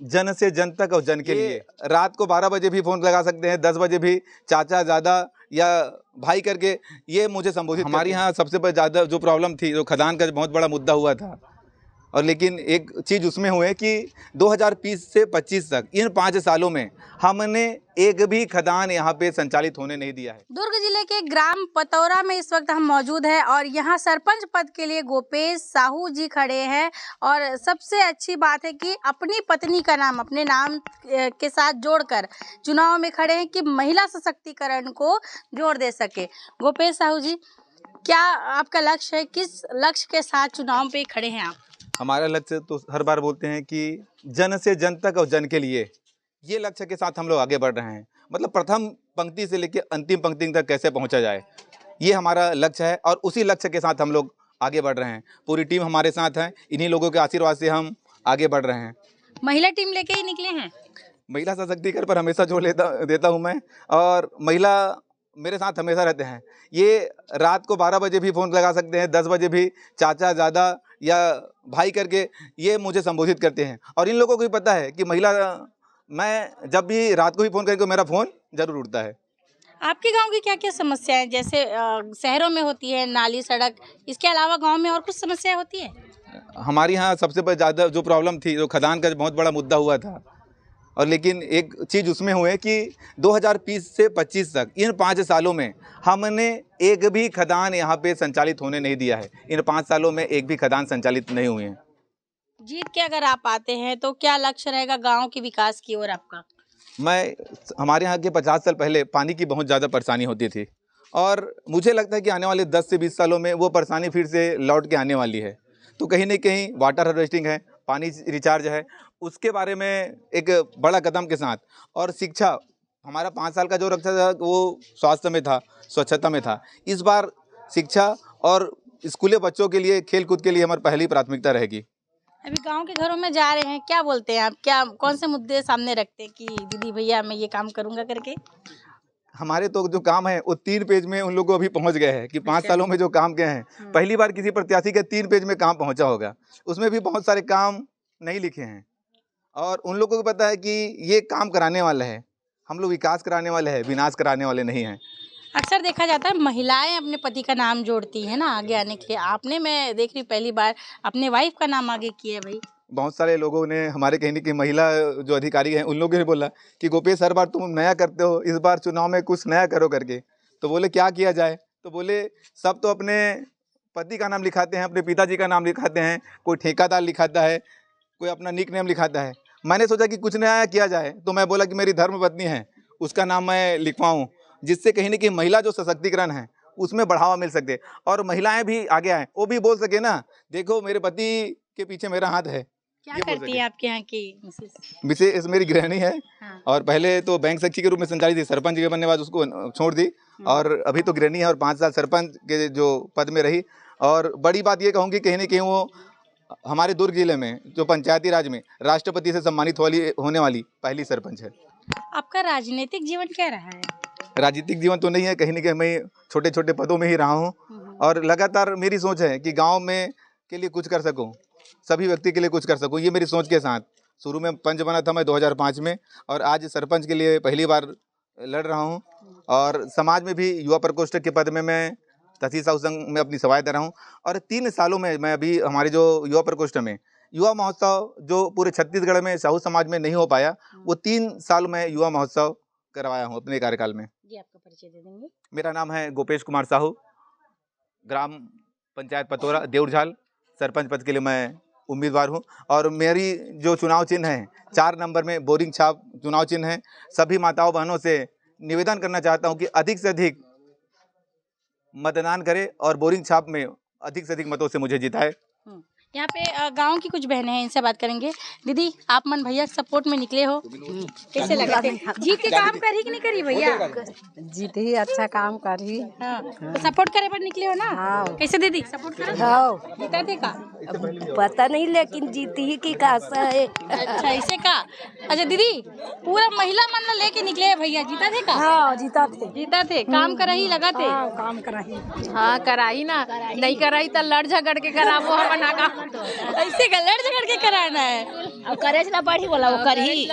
जन से जन तक और जन के लिए रात को 12 बजे भी फोन लगा सकते हैं, 10 बजे भी चाचा दादा या भाई करके ये मुझे संबोधित। हमारे यहाँ सबसे ज़्यादा जो प्रॉब्लम थी, जो खदान का बहुत बड़ा मुद्दा हुआ था, और लेकिन एक चीज़ उसमें हुए कि 2020 से 25 तक इन 5 सालों में हमने एक भी खदान यहाँ पे संचालित होने नहीं दिया है। दुर्ग जिले के ग्राम पतौरा में इस वक्त हम मौजूद हैं और यहाँ सरपंच पद के लिए गोपेश साहू जी खड़े हैं। और सबसे अच्छी बात है कि अपनी पत्नी का नाम अपने नाम के साथ जोड़कर चुनाव में खड़े हैं कि महिला सशक्तिकरण को जोड़ दे सके। गोपेश साहू जी, क्या आपका लक्ष्य है? किस लक्ष्य के साथ चुनाव पे खड़े हैं आप? हमारा लक्ष्य तो हर बार बोलते हैं कि जन से जन तक और जन के लिए, ये लक्ष्य के साथ हम लोग आगे बढ़ रहे हैं। मतलब प्रथम पंक्ति से लेकर अंतिम पंक्ति तक कैसे पहुंचा जाए, ये हमारा लक्ष्य है और उसी लक्ष्य के साथ हम लोग आगे बढ़ रहे हैं। पूरी टीम हमारे साथ है, इन्हीं लोगों के आशीर्वाद से हम आगे बढ़ रहे हैं। महिला टीम लेके ही निकले हैं? महिला सशक्तिकरण पर हमेशा जोर देता हूँ मैं, और महिला मेरे साथ हमेशा रहते हैं। ये रात को 12 बजे भी फ़ोन लगा सकते हैं, 10 बजे भी चाचा दादा या भाई करके ये मुझे संबोधित करते हैं। और इन लोगों को भी पता है कि महिला, मैं जब भी रात को भी फ़ोन करके मेरा फ़ोन ज़रूर उठता है। आपके गांव की क्या क्या समस्याएं, जैसे शहरों में होती है नाली सड़क, इसके अलावा गांव में और कुछ समस्याएं होती है? हमारे यहाँ सबसे ज़्यादा जो प्रॉब्लम थी, जो खदान का बहुत बड़ा मुद्दा हुआ था, और लेकिन एक चीज़ उसमें हुए कि 2020 से 25 तक इन 5 सालों में हमने एक भी खदान यहाँ पे संचालित होने नहीं दिया है। इन 5 सालों में एक भी खदान संचालित नहीं हुए हैं। जीत के अगर आप आते हैं तो क्या लक्ष्य रहेगा गांव के विकास की ओर आपका? हमारे यहाँ के 50 साल पहले पानी की बहुत ज़्यादा परेशानी होती थी, और मुझे लगता है कि आने वाले 10 से 20 सालों में वो परेशानी फिर से लौट के आने वाली है। तो कहीं न कहीं वाटर हार्वेस्टिंग है, पानी रिचार्ज है, उसके बारे में एक बड़ा कदम के साथ, और शिक्षा, हमारा 5 साल का जो रक्षा था वो स्वास्थ्य में था, स्वच्छता में था। इस बार शिक्षा और स्कूली बच्चों के लिए, खेल कूद के लिए हमारी पहली प्राथमिकता रहेगी। अभी गांव के घरों में जा रहे हैं, क्या बोलते हैं आप? क्या कौन से मुद्दे सामने रखते हैं कि दीदी भैया मैं ये काम करूँगा करके? हमारे तो जो काम है वो 3 पेज में उन लोगों को अभी पहुंच गए हैं कि 5 सालों में जो काम किए हैं, पहली बार किसी प्रत्याशी के 3 पेज में काम पहुंचा होगा। उसमें भी बहुत सारे काम नहीं लिखे हैं, और उन लोगों को पता है कि ये काम कराने वाला है, हम लोग विकास कराने वाले हैं, विनाश कराने वाले नहीं हैं। अक्सर देखा जाता है महिलाएं अपने पति का नाम जोड़ती हैं ना आगे आने के लिए। आपने, मैं देख रही पहली बार अपने वाइफ का नाम आगे किया है भाई। बहुत सारे लोगों ने, हमारे कहने की महिला जो अधिकारी हैं उन लोगों ने बोला कि गोपेश हर बार तुम नया करते हो, इस बार चुनाव में कुछ नया करो करके। तो बोले क्या किया जाए, तो बोले सब तो अपने पति का नाम लिखाते हैं, अपने पिताजी का नाम लिखाते हैं, कोई ठेकेदार लिखाता है, कोई अपना निक नेम लिखाता है। मैंने सोचा कि कुछ नया किया जाए, तो मैं बोला कि मेरी धर्मपत्नी है उसका नाम मैं लिखवाऊँ, जिससे कहीं न कहीं महिला जो सशक्तिकरण है उसमें बढ़ावा मिल सके, और महिलाएं भी आगे आएँ, वो भी बोल सके ना, देखो मेरे पति के पीछे मेरा हाथ है। क्या करती है आपके यहाँ की मिसेस? मिसेस मेरी गृहिणी है। हाँ। और पहले तो बैंक सखी के रूप में संचालित थी, सरपंच के बनने के बाद उसको छोड़ दी, और अभी तो गृहिणी है और 5 साल सरपंच के जो पद में रही। और बड़ी बात ये कहूँगी, कहीं न कहीं वो हमारे दुर्ग जिले में जो पंचायती राज में राष्ट्रपति से सम्मानित होने वाली पहली सरपंच है। आपका राजनीतिक जीवन क्या रहा है? राजनीतिक जीवन तो नहीं है, कहीं न कहीं मैं छोटे छोटे पदों में ही रहा हूँ, और लगातार मेरी सोच है कि गाँव में के लिए कुछ कर सकूँ, सभी व्यक्ति के लिए कुछ कर सकूँ, ये मेरी सोच के साथ। शुरू में पंच बना था मैं 2005 में, और आज सरपंच के लिए पहली बार लड़ रहा हूँ। और समाज में भी युवा प्रकोष्ठ के पद में मैं तहसील साहू संघ में अपनी सेवाएं दे रहा हूँ। और 3 सालों में मैं अभी हमारे जो युवा प्रकोष्ठ में युवा महोत्सव जो पूरे छत्तीसगढ़ में साहू समाज में नहीं हो पाया, वो 3 साल में युवा महोत्सव करवाया हूँ अपने कार्यकाल में। जी, आपका परिचय दे देंगे? मेरा नाम है गोपेश कुमार साहू, ग्राम पंचायत पतौरा देउरझाल, सरपंच पद के लिए मैं उम्मीदवार हूं। और मेरी जो चुनाव चिन्ह है 4 नंबर में बोरिंग छाप चुनाव चिन्ह है। सभी माताओं बहनों से निवेदन करना चाहता हूं कि अधिक से अधिक मतदान करें और बोरिंग छाप में अधिक से अधिक मतों से मुझे जिताए। यहाँ पे गांव की कुछ बहनें हैं, इनसे बात करेंगे। दीदी, आप मन भैया सपोर्ट में निकले हो, कैसे लगा? जीत के काम करी कि नहीं करी भैया? जीत ही अच्छा काम करी। हाँ, तो सपोर्ट करे पर निकले हो ना? हाँ। कैसे दीदी सपोर्ट करो? हाँ। जीता थे का? पता नहीं, लेकिन जीती ही की कासा है। अच्छा, इसे का? अच्छा दीदी, पूरा महिला मन लेके निकले भैया, जीता थे का? हाँ, जीता थे। जीता थे, काम कराही लगा थे? हाँ, काम कराही। हाँ, कराई ना, नहीं कराई तो लड़ झगड़ के कराबो हम ना का। ऐसे का लड़ झगड़ के कराना है। अब करे ना पड़ी बोला वो करी।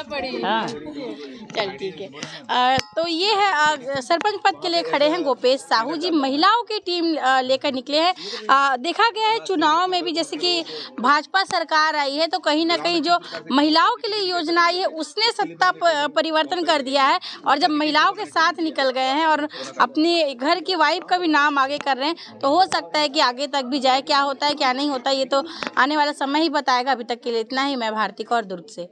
हाँ चल ठीक है। तो ये है सरपंच पद के लिए खड़े हैं गोपेश साहू जी, महिलाओं की टीम लेकर निकले हैं। देखा गया है चुनाव में भी जैसे कि भाजपा सरकार आई है तो कहीं ना कहीं जो महिलाओं के लिए योजना आई है उसने सत्ता परिवर्तन कर दिया है, और जब महिलाओं के साथ निकल गए हैं और अपने घर की वाइफ का भी नाम आगे कर रहे हैं तो हो सकता है कि आगे तक भी जाए। क्या होता है क्या नहीं होता ये तो आने वाला समय ही बताएगा। अभी तक के लिए इतना ही। मैं भारती कौर, दुर्ग से।